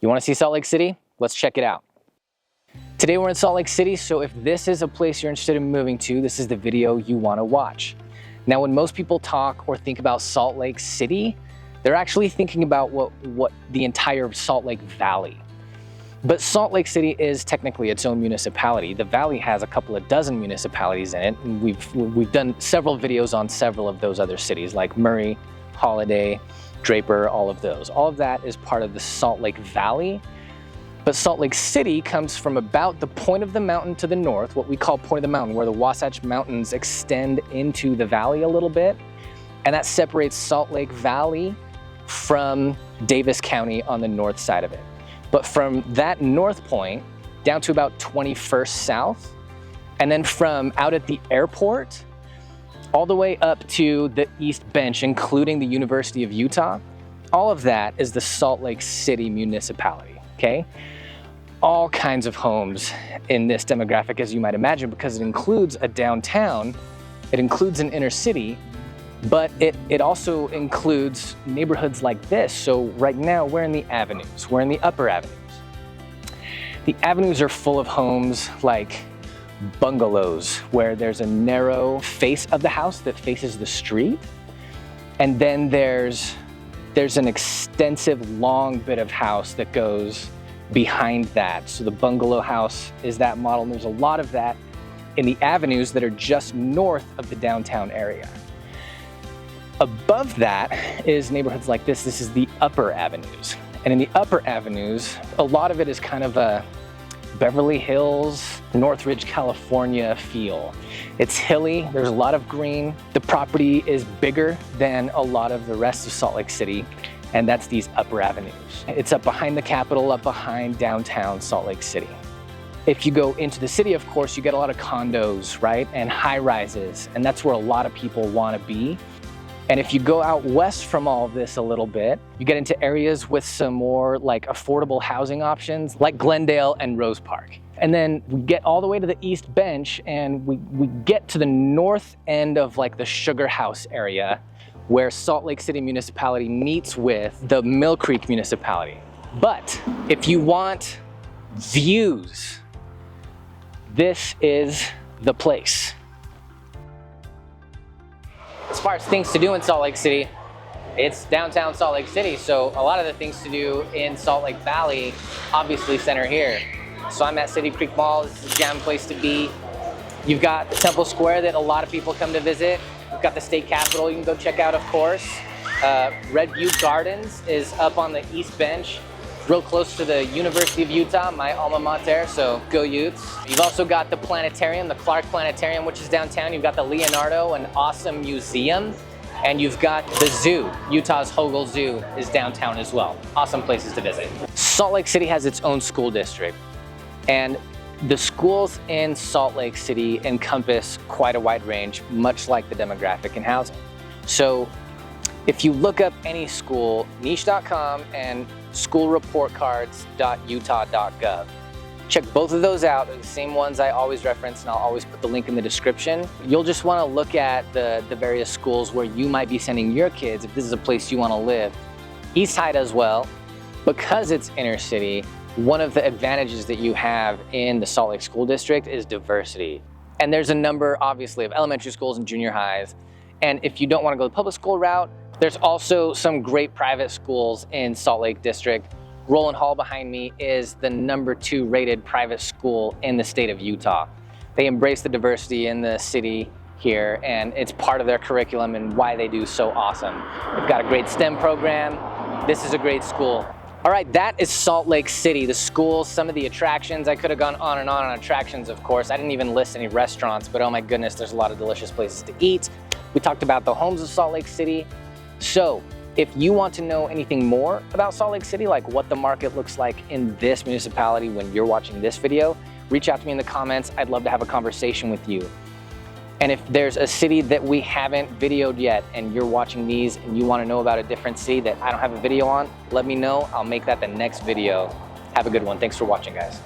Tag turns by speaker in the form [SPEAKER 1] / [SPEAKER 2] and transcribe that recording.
[SPEAKER 1] You want to see Salt Lake City? Let's check it out. Today we're in Salt Lake City, so if this is a place you're interested in moving to, this is the video you want to watch. Now, when most people talk or think about Salt Lake City, they're actually thinking about what the entire Salt Lake Valley. But Salt Lake City is technically its own municipality. The valley has a couple of dozen municipalities in it, and we've done several videos on several of those other cities like Murray, Holiday, Draper, all of those. All of that is part of the Salt Lake Valley. But Salt Lake City comes from about the point of the mountain to the north, what we call point of the mountain, where the Wasatch Mountains extend into the valley a little bit. And that separates Salt Lake Valley from Davis County on the north side of it. But from that north point down to about 21st South, and then from out at the airport, all the way up to the East Bench, including the University of Utah, all of that is the Salt Lake City municipality, okay? All kinds of homes in this demographic, as you might imagine, because it includes a downtown, it includes an inner city, but it also includes neighborhoods like this. So right now we're in the avenues, we're in the upper avenues. The avenues are full of homes like bungalows, where there's a narrow face of the house that faces the street. And then there's an extensive long bit of house that goes behind that. So the bungalow house is that model. And there's a lot of that in the avenues that are just north of the downtown area. Above that is neighborhoods like this. This is the upper avenues. And in the upper avenues, a lot of it is kind of a Beverly Hills, Northridge, California feel. It's hilly, there's a lot of green. The property is bigger than a lot of the rest of Salt Lake City, and that's these upper avenues. It's up behind the Capitol, up behind downtown Salt Lake City. If you go into the city, of course, you get a lot of condos, right? And high rises, and that's where a lot of people want to be. And if you go out west from all of this a little bit, you get into areas with some more like affordable housing options like Glendale and Rose Park. And then we get all the way to the East Bench and we get to the north end of like the Sugar House area where Salt Lake City municipality meets with the Millcreek municipality. But if you want views, this is the place. As far as things to do in Salt Lake City, it's downtown Salt Lake City, so a lot of the things to do in Salt Lake Valley obviously center here. So I'm at City Creek Mall. This is a jam place to be. You've got Temple Square that a lot of people come to visit. You've got the state capitol you can go check out, of course. Red View Gardens is up on the East Bench, real close to the University of Utah, my alma mater, so go Utes. You've also got the planetarium, the Clark Planetarium, which is downtown. You've got the Leonardo, an awesome museum. And you've got the zoo. Utah's Hogle Zoo is downtown as well. Awesome places to visit. Salt Lake City has its own school district. And the schools in Salt Lake City encompass quite a wide range, much like the demographic and housing. So if you look up any school, niche.com and schoolreportcards.utah.gov. Check both of those out. They're the same ones I always reference, and I'll always put the link in the description. You'll just want to look at the various schools where you might be sending your kids if this is a place you want to live. East Side as well. Because it's inner city, one of the advantages that you have in the Salt Lake School District is diversity. And there's a number, obviously, of elementary schools and junior highs. And if you don't want to go the public school route, there's also some great private schools in Salt Lake District. Roland Hall behind me is the #2 rated private school in the state of Utah. They embrace the diversity in the city here, and it's part of their curriculum and why they do so awesome. They've got a great STEM program. This is a great school. All right, that is Salt Lake City, the schools, some of the attractions. I could have gone on and on attractions, of course. I didn't even list any restaurants, but oh my goodness, there's a lot of delicious places to eat. We talked about the homes of Salt Lake City. So if you want to know anything more about Salt Lake City, like what the market looks like in this municipality when you're watching this video, reach out to me in the comments. I'd love to have a conversation with you. And if there's a city that we haven't videoed yet and you're watching these and you want to know about a different city that I don't have a video on, let me know. I'll make that the next video. Have a good one. Thanks for watching, guys.